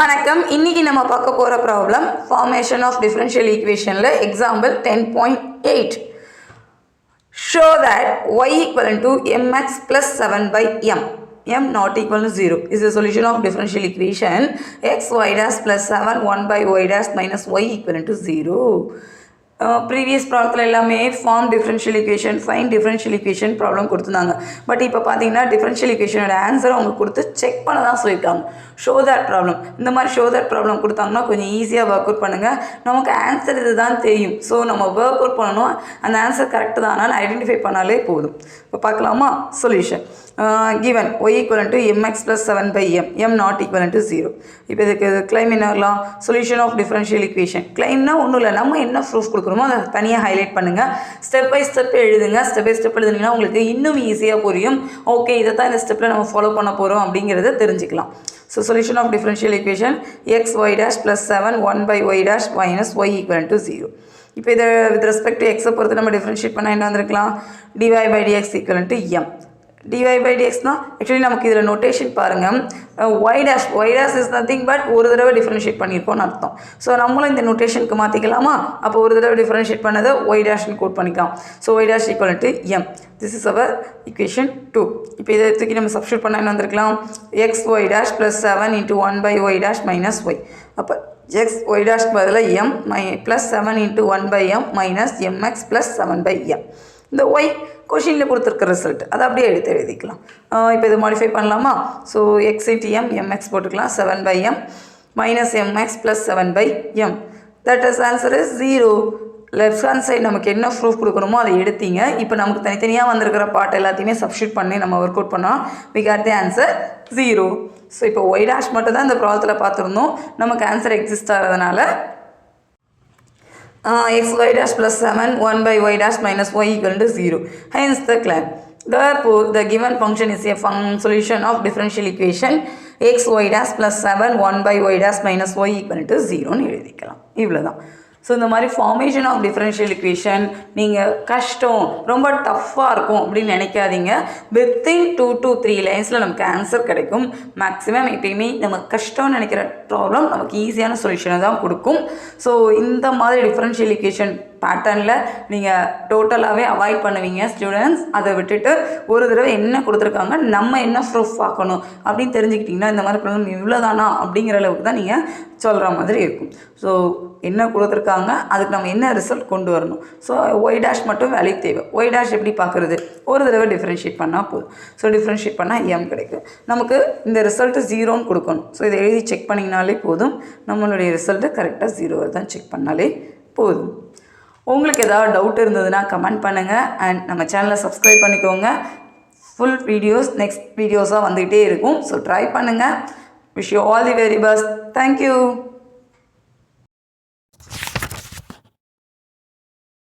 வணக்கம். இன்னைக்கு நம்ம பார்க்க போகிற ப்ராப்ளம் ஃபார்மேஷன் ஆஃப் டிஃபரன்ஷியல் ஈக்குவேஷனில் example 10.8. Show that y equivalent to mx plus 7 by m. m not equal to 0 is the solution of differential equation x y dash plus 7 1 by y dash minus y equivalent to 0. Previous ப்ராப்ளத்தில் எல்லாமே form differential equation fine differential equation problem கொடுத்துருந்தாங்க. But இப்போ பார்த்தீங்கன்னா differential ஈக்குவேஷனோட ஆன்சரை அவங்க கொடுத்து check பண்ண தான் சொல்லியிருக்காங்க. ஷோ தட் ப்ராப்ளம் இந்த மாதிரி ஷோ தட் ப்ராப்ளம் கொடுத்தாங்கன்னா கொஞ்சம் ஈஸியாக ஒர்க் அவுட் பண்ணுங்கள். நமக்கு ஆன்சர் இது தான் தெரியும். ஸோ நம்ம ஒர்க் அவுட் பண்ணணும். அந்த ஆன்சர் கரெக்டு தானான்னு ஐடென்டிஃபை பண்ணாலே போதும். இப்போ பார்க்கலாமா solution. given y equivalent to mx plus 7 by m, m not equivalent to 0. இப்போ இதுக்கு கிளைம் என்ன வரலாம்? Solution of differential equation. கிளைம்னா ஒன்றும் இல்லை, நம்ம என்ன ப்ரூஃப் கொடுக்குறோமோ அதை தனியாக ஹைலைட் பண்ணுங்கள். ஸ்டெப் பை ஸ்டெப் எழுதுங்க. ஸ்டெப் பை ஸ்டெப் எழுதுனீங்கன்னா உங்களுக்கு இன்னும் ஈஸியாக புரியும். ஓகே, இதை தான் இந்த ஸ்டெப்பில் நம்ம ஃபாலோ பண்ண போகிறோம் அப்படிங்கிறத தெரிஞ்சுக்கலாம். So solution of differential equation X Y dash plus 7 1 by y dash minus y equivalent to 0. இப்போ இதை வித் ரெஸ்பெக்ட் டு எக்ஸை பொறுத்து நம்ம டிஃபரன்ஷியேட் பண்ணால் என்ன வந்திருக்கலாம்? dy by dx equivalent to m. dy by dx தான் ஆக்சுவலி நமக்கு இதில் நோட்டேஷன் பாருங்கள். y dash is nothing but ஒரு தடவை டிஃபரன்ஷியேட் பண்ணியிருப்போம்னு அர்த்தம். ஸோ நம்மளும் இந்த நோட்டேஷனுக்கு மாற்றிக்கலாமா? அப்போ ஒரு தடவை டிஃபரன்ஷியேட் பண்ணதை y dashன்னு கோட் பண்ணிக்கலாம். So y dash equivalent to m. This is our equation 2. இப்போ இதை தூக்கி நம்ம சப்ஸ்டியூட் பண்ணால் என்ன வந்திருக்கலாம்? X Y dash plus 7 into 1 by y dash minus y. அப்போ எக்ஸ் ஒய் டேஷ்க்கு பதிலாக m plus 7 into 1 by m minus mx plus 7 by m. இந்த y கொஷினில் கொடுத்துருக்க ரிசல்ட் அதை அப்படியே எடுத்து எழுதிக்கலாம். இப்போ இதை மாடிஃபை பண்ணலாமா? So X into M MX போட்டுக்கலாம். 7 by m minus MX plus 7 by m. That is answer is 0. Left hand side நமக்கு என்ன ப்ரூஃப் கொடுக்கணுமோ அதை எடுத்தீங்க. இப்போ நமக்கு தனித்தனியாக வந்திருக்கிற பார்ட் எல்லாத்தையுமே சப்ஸ்டியூட் பண்ணி நம்ம ஒர்க் அவுட் பண்ணோம். We got the answer 0. So இப்போ ஒய் டேஷ் மட்டும் தான் இந்த ப்ராப்ளத்தில் பார்த்துருந்தோம். நமக்கு ஆன்சர் எக்ஸிஸ்ட் ஆகிறதுனால x y dash plus 7 1 by y dash minus y equal to 0. Hence the claim. Therefore, the given function is a solution of differential equation x y dash plus 7 1 by y dash minus y equal to 0 எழுதிக்கலாம். இவ்வளோதான். So இந்த மாதிரி formation of differential equation நீங்கள் கஷ்டம் ரொம்ப டஃப்பாக இருக்கும் அப்படின்னு நினைக்காதீங்க. வித்தின் 2 to 3 லைன்ஸில் நமக்கு ஆன்சர் கிடைக்கும். மேக்ஸிமம் எப்பயுமே நம்ம கஷ்டம்னு நினைக்கிற ப்ராப்ளம் நமக்கு ஈஸியான சொல்யூஷனை தான் கொடுக்கும். ஸோ இந்த மாதிரி டிஃபரன்ஷியல் ஈக்குவேஷன் பேட்டர்னில் நீங்கள் டோட்டலாகவே அவாய்ட் பண்ணுவீங்க ஸ்டூடெண்ட்ஸ். அதை விட்டுட்டு ஒரு தடவை என்ன கொடுத்துருக்காங்க, நம்ம என்ன ப்ரூஃப் பார்க்கணும் அப்படின்னு தெரிஞ்சுக்கிட்டிங்கன்னா இந்த மாதிரி ப்ராப்ளம் இவ்வளோதானா அப்படிங்கிற அளவுக்கு தான் நீங்கள் சொல்கிற மாதிரி இருக்கும். ஸோ என்ன கொடுத்துருக்காங்க, அதுக்கு நம்ம என்ன ரிசல்ட் கொண்டு வரணும். ஸோ ஒய் டேஷ் மட்டும் வேல்யூ தேவை. ஒய் டேஷ் எப்படி பார்க்குறது? ஒரு தடவை டிஃப்ரென்ஷியேட் பண்ணால் போதும். ஸோ டிஃப்ரென்ஷியேட் பண்ணால் எம் கிடைக்கும். நமக்கு இந்த ரிசல்ட்டு 0ன்னு கொடுக்கணும். ஸோ இதை எழுதி செக் பண்ணிங்கனாலே போதும். நம்மளுடைய ரிசல்ட்டு கரெக்டாக 0 தான் செக் பண்ணாலே போதும். உங்களுக்கு ஏதாவது டவுட் இருந்ததுன்னா கமெண்ட் பண்ணுங்கள். அண்ட் நம்ம சேனலை சப்ஸ்கிரைப் பண்ணிக்கோங்க. ஃபுல் வீடியோஸ் நெக்ஸ்ட் வீடியோஸாக வந்துகிட்டே இருக்கும். ஸோ ட்ரை பண்ணுங்கள். Wish you all the very best. Thank you.